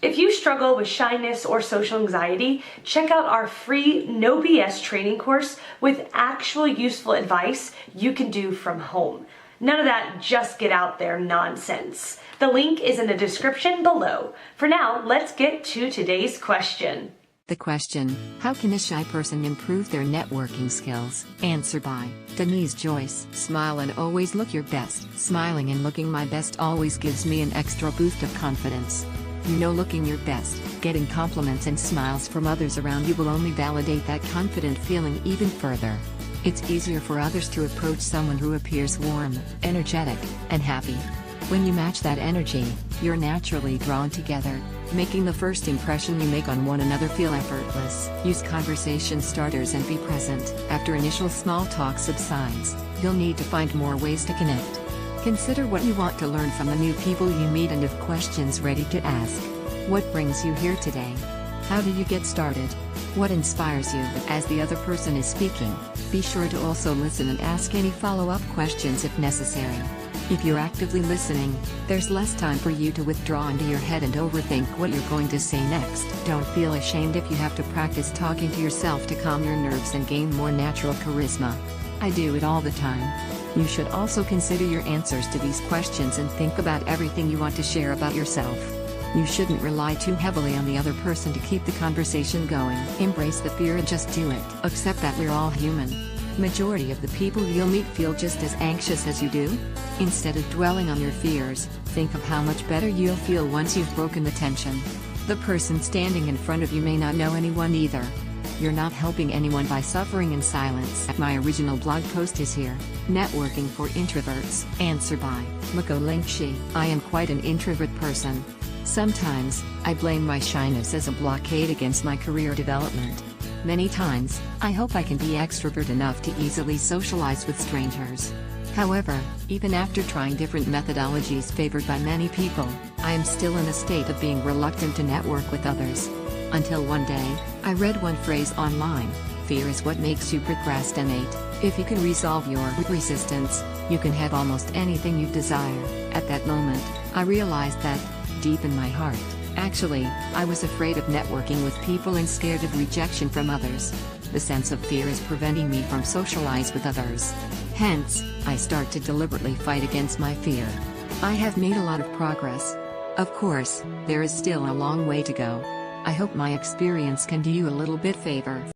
If you struggle with shyness or social anxiety, check out our free No BS training course with actual useful advice you can do from home. None of that just get out there nonsense. The link is in the description below. For now, let's get to today's question. The question, how can a shy person improve their networking skills? Answer by Denise Joyce. Smile and always look your best. Smiling and looking my best always gives me an extra boost of confidence. You know, looking your best, getting compliments and smiles from others around you will only validate that confident feeling even further. It's easier for others to approach someone who appears warm, energetic, and happy. When you match that energy, you're naturally drawn together, making the first impression you make on one another feel effortless. Use conversation starters and be present. After initial small talk subsides, you'll need to find more ways to connect. Consider what you want to learn from the new people you meet and have questions ready to ask. What brings you here today? How do you get started? What inspires you? As the other person is speaking, be sure to also listen and ask any follow-up questions if necessary. If you're actively listening, there's less time for you to withdraw into your head and overthink what you're going to say next. Don't feel ashamed if you have to practice talking to yourself to calm your nerves and gain more natural charisma. I do it all the time. You should also consider your answers to these questions and think about everything you want to share about yourself. You shouldn't rely too heavily on the other person to keep the conversation going. Embrace the fear and just do it. Accept that we're all human. Majority of the people you'll meet feel just as anxious as you do. Instead of dwelling on your fears, think of how much better you'll feel once you've broken the tension. The person standing in front of you may not know anyone either. You're not helping anyone by suffering in silence. My original blog post is here. Networking for Introverts. Answer by Mako Lingshi. I am quite an introvert person. Sometimes, I blame my shyness as a blockade against my career development. Many times, I hope I can be extrovert enough to easily socialize with strangers. However, even after trying different methodologies favored by many people, I am still in a state of being reluctant to network with others. Until one day, I read one phrase online: fear is what makes you procrastinate. If you can resolve your resistance, you can have almost anything you desire. At that moment, I realized that, deep in my heart, actually, I was afraid of networking with people and scared of rejection from others. The sense of fear is preventing me from socialize with others. Hence, I start to deliberately fight against my fear. I have made a lot of progress. Of course, there is still a long way to go. I hope my experience can do you a little bit favor.